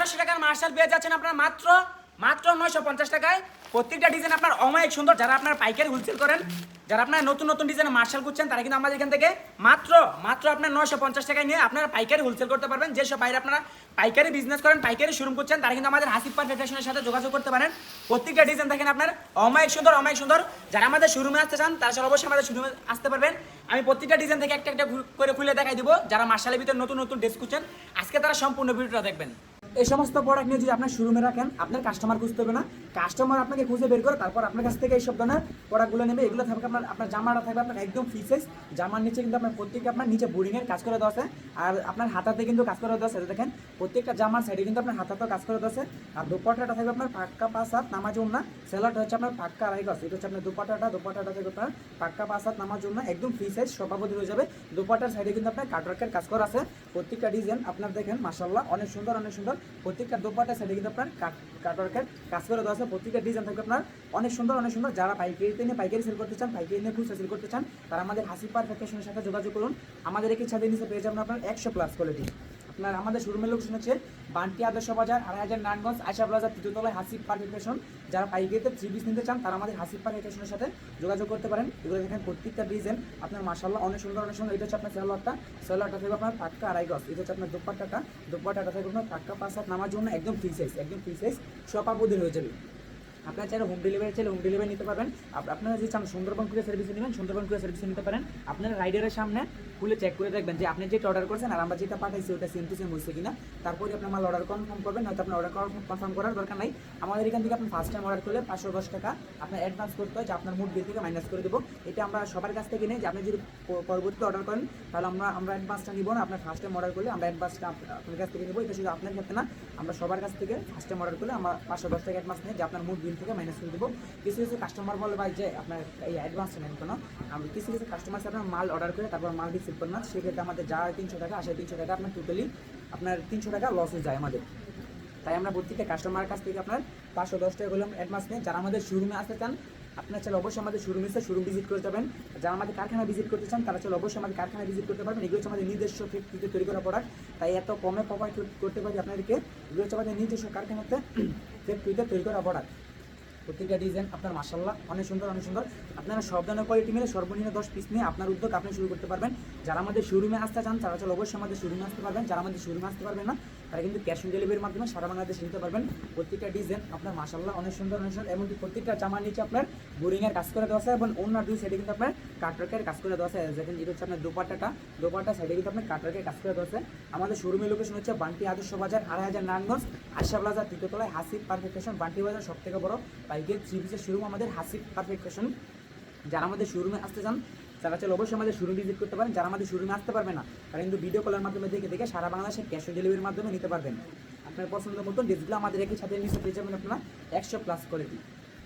1200 টাকার মার্শাল পেয়ে যাচ্ছেন আপনারা মাত্র মাত্র 950 টাকায়। প্রত্যেকটা ডিজাইন আপনার অমায়িক সুন্দর। যারা আপনার পাইকারি হোলসেল করেন, যারা আপনার নতুন নতুন ডিজাইনের মার্শাল করছেন, তারা কিন্তু আমাদের এখান থেকে মাত্র মাত্র আপনার 950 টাকায় নিয়ে আপনারা পাইকারি হোলসেল করতে পারবেন। যেসব বাইরে আপনারা পাইকারি বিজনেস করেন, পাইকারি শোরুম করছেন, তারা কিন্তু আমাদের হাসিব পারফেক্ট ফ্যাশনের সাথে যোগাযোগ করতে পারেন। প্রত্যেকটা ডিজাইন দেখেন আপনার অমায়িক সুন্দর, অমায়িক সুন্দর। যারা আমাদের শোরুমে আসতে চান, তারা অবশ্যই আমাদের শোরুমে আসতে পারবেন। আমি প্রত্যেকটা ডিজাইন থেকে একটা একটা করে খুলে দেখাই দিব। যারা মার্শালের ভিতরে নতুন নতুন ড্রেস খুঁজছেন, আজকে তারা সম্পূর্ণ ভিডিওটা দেখবেন। এই সমস্ত প্রোডাক্ট নিয়ে যদি আপনার শোরুমে রাখেন, আপনার কাস্টমার খুঁজতে হবে না, কাস্টমার আপনাকে খুঁজে বের করে তারপর আপনার কাছ থেকে এই সব ধরনের প্রোডাক্টগুলো নেবে। এগুলো থাকবে আপনার জামাটা থাকবে আপনার একদম ফ্রি সাইজ। জামার নিচে কিন্তু আপনার প্রত্যেকটা আপনার নিচে বোরিংয়ের কাজ করে দেওয়া আছে, আর আপনার হাতাতে কিন্তু কাজ করে দেওয়া আছে। দেখেন প্রত্যেকটা জামার সাইডে কিন্তু আপনার হাতাতেও কাজ করে দেওয়া আছে। আর দুপাট্টাটা থাকবে আপনার পাক্কা 5 হাত নামাজ না, সেলারটা হচ্ছে আপনার পাক্কা 2.5 গজ। এটা হচ্ছে আপনার দুপাট্টাটা থাকবে আপনার পাক্কা 5 হাত নামাজ না, একদম ফ্রি সাইজ, সভাপতি হয়ে যাবে। দুপাট্টার সাইডে কিন্তু আপনার কাটওয়ার্কের কাজ করা আছে। প্রত্যেকটা ডিজাইন আপনার দেখেন মাশাআল্লাহ অনেক সুন্দর, অনেক সুন্দর। প্রত্যেকটা দুপাট্টার সাইডে কিন্তু আপনার কাটওয়ার্কের কাজ করে দেওয়া আছে। প্রত্যেকটা ডিজাইন থাকবে আপনার অনেক সুন্দর, অনেক সুন্দর। যারা পাইকারিতে নিয়ে পাইকারি সেল করতে চান, পাইকারি নিয়ে খুচরা সেল করতে চান, তারা আমাদের হাসিব পারফেক্ট ফ্যাশনের সাথে যোগাযোগ করুন। আমাদের একই ছাদের নিচে পেয়ে যাবেন আপনার 100+ কোয়ালিটি। আপনার আমাদের শোরুমের লোকেশন হচ্ছে বান্টি আদর্শ বাজার, 2.5 নারায়ণগঞ্জ, আয়শা প্লাজা, তৃতীয় তলায় হাসিব পারফেক্ট ফ্যাশন। যারা পাইকারিতে 3 পিস নিতে চান, তারা আমাদের হাসিব পারফেক্ট ফ্যাশনের সাথে যোগাযোগ করতে পারেন। এগুলো দেখেন প্রত্যেকটা ডিজাইন আপনার মাশাআল্লাহ অনেক সুন্দর, অনেক সুন্দর। এটা হচ্ছে আপনার সেলোয়ারটা থাকবে আপনার পাক্কা 2.5 গজ। এটা হচ্ছে আপনার দুপাট্টাটা থাকবে আপনার পাক্কা 5 হাত নামার জন্য, একদম ফ্রি সাইজ, একদম ফ্রি সাইজ, সপাবুদের হয়ে যাবে। আপনার চাইলে হোম ডেলিভারি চাইলে হোম ডেলিভারি নিতে পারবেন। আপনারা যদি চান সুন্দরবন কুরিয়ার সার্ভিসে নেবেন, সুন্দরবন কুরিয়ার সার্ভিসে নিতে পারেন। আপনারা রাইডারের সামনে খুলে চেক করে দেখবেন যে আপনি যেটা অর্ডার করছেন আর আমরা যেটা পাঠাইছি ওটা সেম টু সেম হয়েছে কিনা। তারপরে আপনার মাল অর্ডার কনফার্ম করবেন। হয়তো আপনার অর্ডার কনফার্ম করার দরকার নাই। আমাদের এখান থেকে আপনি ফার্স্ট টাইম অর্ডার করলে 510 টাকা আপনার অ্যাডভান্স করতে হয়, যে আপনার মুড বিল থেকে মাইনাস করে দেবো। এটা আমরা সবার কাছ থেকে নেই, যে আপনি যদি পরবর্তীতে অর্ডার করেন, তাহলে আমরা অ্যাডভান্সটা নিব না। আপনার ফার্স্ট টাইম অর্ডার করলে আমরা অ্যাডভান্সটা আপনার কাছ থেকে নেবো। এটা শুধু আপনার ক্ষেত্রে না, আমরা সবার কাছ থেকে ফার্স্ট টাইম অর্ডার করলে আমরা 510 টাকা অ্যাডভান্স নিই, যে আপনার মুড বিল থেকে মাইনাস করে দেবো। কিছু কিছু কাস্টমার বলে ভাই যে আপনার এই অ্যাডভান্সটা নেন কেন। আমরা কিছু কিছু কাস্টমার সাথে আপনার মাল অর্ডার করে তারপর মাল রিসিভ করেন না, সেক্ষেত্রে আমাদের যা 300 টাকা আসে 300 টাকা আপনার টোটালি আপনার 300 টাকা লস হয়ে যায় আমাদের। তাই আমরা প্রত্যেকটা কাস্টমারের কাছ থেকে আপনার 510 টাকা হলে অ্যাডভান্স নেই। যারা আমাদের শোরুমে আসতে চান, আপনার চাইলে অবশ্যই আমাদের শোরুম ভিজিট করে যাবেন। যারা আমাদের কারখানা ভিজিট করতে চান, তারা চাইলে অবশ্যই আমাদের কারখানা ভিজিট করতে পারবেন। এগুলো হচ্ছে আমাদের নিজস্ব ফ্যাক্টরিতে তৈরি করা প্রোডাক্ট, তাই এত কমে প্রোভাইড করতে পারি আপনাদেরকে। এগুলো হচ্ছে আমাদের নিজস্ব কারখানাতে ফ্যাক্টরিতে তৈরি করা প্রোডাক্ট। প্রত্যেকটা ডিজাইন আপনার মাশাআল্লাহ অনেক সুন্দর, অনেক সুন্দর। আপনারা সব ধরনের কোয়ালিটি মিলে সর্বনিম্ন 10 পিস নিয়ে আপনার উদ্যোগ আপনি শুরু করতে পারবেন। যারা আমাদের শোরুমে আসতে চান, তারা চলো অবশ্যই আমাদের শোরুমে আসতে পারবেন। যারা আমাদের শোরুমে আসতে পারবেন না, তারা কিন্তু ক্যাশ অন ডেলিভারির মাধ্যমে সারা বাংলাদেশে নিতে পারবেন। প্রত্যেকটা ডিজাইন আপনার মাশাআল্লাহ অনেক সুন্দর, অনেক সুন্দর। এমনকি প্রত্যেকটা জামার নিচে আপনার বোরিংয়ের কাজ করে দেওয়া আছে, এবং ওনার দুই সাইডে কিন্তু আপনার কাটওয়ার্কের কাজ করে দেওয়া আছে। দেখেন এটা হচ্ছে আপনার দুপাট্টা সাইডে কিন্তু আপনার কাটওয়ার্কের কাজ করে দেওয়া আছে। আমাদের শোরুমের লোকেশন হচ্ছে বান্টি আদর্শ বাজার, 2.5 নারায়ণগঞ্জ, আয়শা প্লাজা, তৃতীয় তলায় হাসিব পারফেক্ট ফ্যাশন। বান্টি বাজার সব থেকে বড় পাইকারি 3 পিসের শোরুম আমাদের হাসিব পারফেক্ট ফ্যাশন। যারা আমাদের শোরুমে আসতে চান, তারা চাইলে অবশ্যই আমাদের শোরুম ভিজিট করতে পারেন। যারা আমাদের শোরুমে আসতে পারবে না, তারা কিন্তু ভিডিও কলের মাধ্যমে দেখে সারা বাংলাদেশে ক্যাশ অন ডেলিভারির মাধ্যমে নিতে পারবেন। আপনার পছন্দ মতো ড্রেসগুলো আমাদের একই সাথে নিচে পেয়ে যাবেন আপনার 100+ কোয়ালিটি।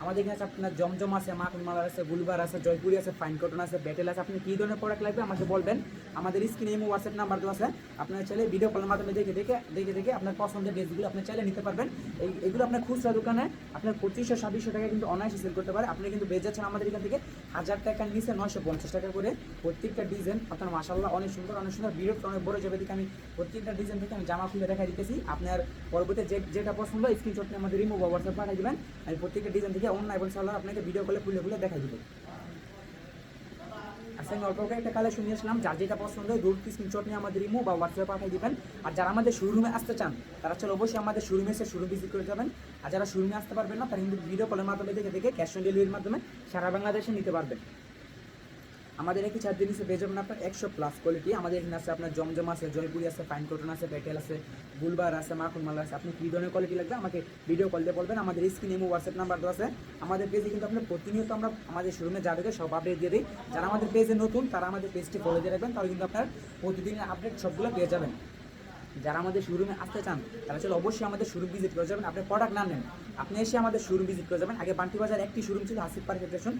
আমাদের এখানে আছে আপনার জমজম আছে, মাখন মালার আছে, গুলবার আছে, জয়পুরি আছে, ফাইন কটন আছে, ব্যাটেল আছে। আপনি কী ধরনের প্রোডাক্ট লাগবে আমাকে বলবেন। আমাদের স্ক্রিনে ইমো হোয়াটসঅ্যাপ নাম্বার দেওয়া আছে, আপনারা চাইলে ভিডিও কলের মাধ্যমে দেখে আপনার পছন্দের ড্রেসগুলো আপনি চাইলে নিতে পারবেন। এগুলো আপনার খুচরা দোকানে আপনার 2500-2600 টাকা কিন্তু অনায়াসে সেল করতে পারে। আপনি কিন্তু বেচ যাচ্ছেন আমাদের এখান থেকে 1000 টাকার নিচে 950 টাকা করে। প্রত্যেকটা ডিজাইন আপনার মাশাআল্লাহ অনেক সুন্দর, অনেক সুন্দর। ভিডিওটা অনেক বড় যাবে, দিকে আমি প্রত্যেকটা ডিজাইন থেকে আমি জামা খুলে দেখা দিতেছি। আপনার পরবর্তীতে যেটা পছন্দ স্ক্রিনশট নিয়ে আমাদের ইমো বা হোয়াটসঅ্যাপ পাঠিয়ে দেবেন। আমি প্রত্যেকটা ডিজাইন থেকে অন্য এবং সালোয়ার আপনাকে ভিডিও কলে খুলে দেখাই দিব। আচ্ছা, আমি অল্প করে একটা কালেকশন নিয়ে আসলাম। যার যেটা পছন্দ হয় দূর স্ক্রিনশট নিয়ে আমাদের ইমো বা হোয়াটসঅ্যাপে পাঠিয়ে দিবেন। আর যারা আমাদের শোরুমে আসতে চান, তারা চলো অবশ্যই আমাদের শোরুমে এসে শোরুম ভিজিট করে যাবেন। আর যারা শোরুমে আসতে পারবেন না, তারা কিন্তু ভিডিও কলের মাধ্যমে দেখে ক্যাশ অন ডেলিভারির মাধ্যমে সারা বাংলাদেশে নিতে পারবেন। আমাদের একই ছাদ জিনিসে পেয়ে যাবেন আপনার 100+ কোয়ালিটি। আমাদের এখানে আছে আপনার জমজম আছে, জয়পুরি আছে, ফাইন কটন আছে, ব্যাটেল আছে, গুলবার আছে, মাখন মালা আছে। আপনি কী ধরনের কোয়ালিটি লাগবে আমাকে ভিডিও কল দিয়ে বলবেন। আমাদের স্ক্রিনে ইমো হোয়াটসঅ্যাপ নাম্বার দেওয়া আছে। আমাদের পেজে কিন্তু আপনার প্রতিনিয়ত আমরা আমাদের শোরুমে যাদেরকে সব আপডেট দিয়ে দিই। যারা আমাদের পেজে নতুন, তারা আমাদের পেজটি ফলো দিয়ে রাখবেন, তাহলে কিন্তু আপনার প্রতিদিনের আপডেট সবগুলো পেয়ে যাবেন। যারা আমাদের শোরুমে আসতে চান, তারা চলো অবশ্যই আমাদের শোরুম ভিজিট করে যাবেন। আপনি প্রোডাক্ট না নেন, আপনি এসে আমাদের শোরুম ভিজিট করে যাবেন। আগে বান্টি বাজার একটি শোরুম ছিল হাসিব পারফেক্ট ফ্যাশন,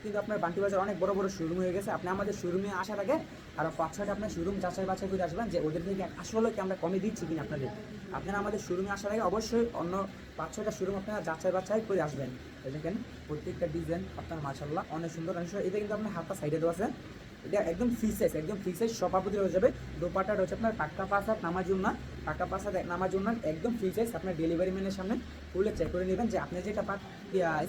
কিন্তু আপনার বান্টি বাজার অনেক বড় বড় শোরুম হয়ে গেছে। আপনি আমাদের শোরুমে আসার আগে আরও 5-6টা আপনার শোরুম যাচাই বাছাই করে আসবেন, যে ওদের থেকে আসলে কি আমরা কমে দিচ্ছি কিনা আপনাদের। আপনারা আমাদের শোরুমে আসার আগে অবশ্যই অন্য 5-6টা শোরুম আপনারা যাচাই বাছাই করে আসবেন। দেখেন প্রত্যেকটা ডিজাইন আপনার মাশাআল্লাহ অনেক সুন্দর, অনেক সুন্দর। এটা কিন্তু আপনার হাতটা সাইডে দেওয়া আছে, এটা একদম ফ্রি সাইজ, একদম ফ্রি সাইজ সভাপতি হয়ে যাবে। দোপাট্টাটা হচ্ছে আপনার পাক্কা পাঁচ হাত নামাজুন না, পাক্কা পাঁচ হাত নামাজুন না, একদম ফ্রি সাইজ। আপনার ডেলিভারি ম্যানের সামনে খুলে চেক করে নেবেন যে আপনি যেটা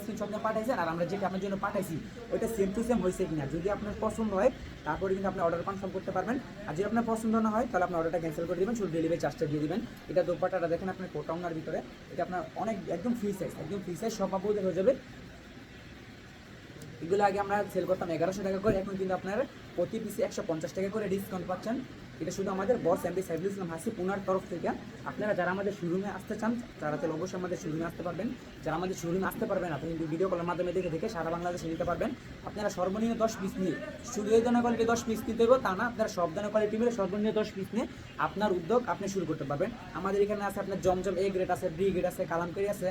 স্ক্রিনশট নিয়ে পাঠাইছেন আর আমরা যেটা আপনার জন্য পাঠাইছি ওইটা সেম টু সেম হয়েছে কিনা। যদি আপনার পছন্দ হয় তারপরে কিন্তু আপনি অর্ডার কনফার্ম করতে পারবেন, আর যদি আপনার পছন্দ না হয় তাহলে আপনি অর্ডারটা ক্যান্সেল করে দেবেন, শুধু ডেলিভারি চার্জটা দিয়ে দিবেন। এটা দোপাট্টাটা দেখেন আপনার কোটাউনার ভিতরে, এটা আপনার অনেক একদম ফ্রি সাইজ, একদম ফ্রি সাইজ সভাপতি হয়ে যাবে। এগুলো আগে আমরা সেল করতাম 1100 টাকা করে, এখন কিন্তু আপনার প্রতি পিসে 150 টাকা করে ডিসকাউন্ট পাচ্ছেন। এটা শুধু আমাদের বস এমডি সাইফুল ইসলাম হাসিব ওনার তরফ থেকে। আপনারা যারা আমাদের শোরুমে আসতে চান তারা তো অবশ্যই আমাদের শোরুমে আসতে পারবেন। যারা আমাদের শোরুমে আসতে পারবেন আপনি কিন্তু ভিডিও কলের মাধ্যমে দেখে সারা বাংলাদেশে নিতে পারবেন। আপনারা সর্বনিম্ন 10 পিস নিয়ে, শুধু এই ধরনের কোয়ালিটি 10 পিস নিতে হবে তা না, আপনারা সব ধরনের কোয়ালিটি মিলে সর্বনিম্ন 10 পিস নিয়ে আপনার উদ্যোগ আপনি শুরু করতে পারবেন। আমাদের এখানে আছে আপনার জমজম এ গ্রেড আছে, বি গ্রেড আছে, কালামকারি আছে,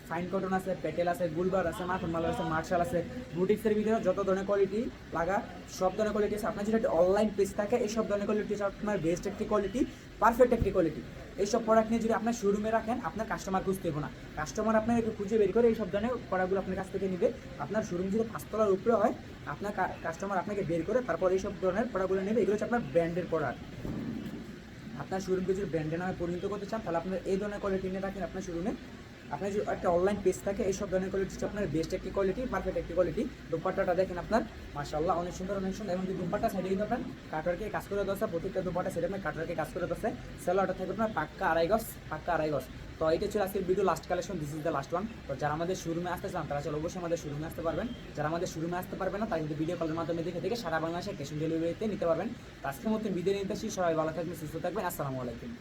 ফাইন কটন আছে, পেটেল আছে, গুলবার আছে, মাখন মালার আছে, মার্শাল আছে। বুটিক্সের ভিতরে যত ধরনের কোয়ালিটি লাগা সব ধরনের কোয়ালিটি আছে। আপনার যেটা অনলাইন পেজ থাকে এই সব ধরনের কোয়ালিটি আপনার বেস্ট একটি কোয়ালিটি, পারফেক্ট একটি কোয়ালিটি। এইসব প্রোডাক্ট নিয়ে যদি আপনার শোরুমে রাখেন আপনার কাস্টমার খুঁজতে হবে না, কাস্টমার আপনার একটু খুঁজে বের করে এই সব ধরনের প্রোডাক্টগুলো আপনার কাছ থেকে নেবে। আপনার শোরুম যদি 5 তলার উপরে হয় আপনার কাস্টমার আপনাকে বের করে তারপর এই সব ধরনের প্রোডাক্টগুলো নেবে। এগুলো হচ্ছে আপনার ব্র্যান্ডের প্রোডাক্ট। আপনার শোরুমকে যদি ব্র্যান্ডের নামে পরিণত করতে চান তাহলে আপনার এই ধরনের কোয়ালিটি নিয়ে রাখেন আপনার শোরুমে। আপনার যদি একটা অনলাইন পেজ থাকে এইসব ধরনের কোয়ালিটি হচ্ছে আপনার বেস্ট একটি কোয়ালিটি, পারফেক্ট একটি কোয়ালিটি। দোপাট্টাটা দেখেন আপনার মাশাআল্লাহ অনেক সুন্দর, অনেক সুন্দর। এবং দুপাট্টা সাইডে কিন্তু আপনার কাটওয়ার্কে কাজ করে দেওয়া, প্রত্যেকটা দুপাট্টা সাইডে আপনার কাটওয়ার্কে কাজ করে দেওয়া। সেলোয়ারটা থাকবে আপনার পাক্কা আড়াই গজ, পাক্কা আড়াই গজ। তো এটা ছিল আজকের video last collection, this is the last one. তো যারা আমাদের শোরুমে আসতে চান তারা চলো অবশ্যই আমাদের শোরুমে আসতে পারবেন। যারা আমাদের শোরুমে আসতে পারবেন না তারা কিন্তু ভিডিও কলের মাধ্যমে দেখে সারা বাংলাদেশে ক্যাশ অন ডেলিভারিতে নিতে পারবেন। তো আজকের মতো বিদায় নিতে আসি, সবাই ভালো থাকবেন, সুস্থ থাকবেন, আসসালামু আলাইকুম।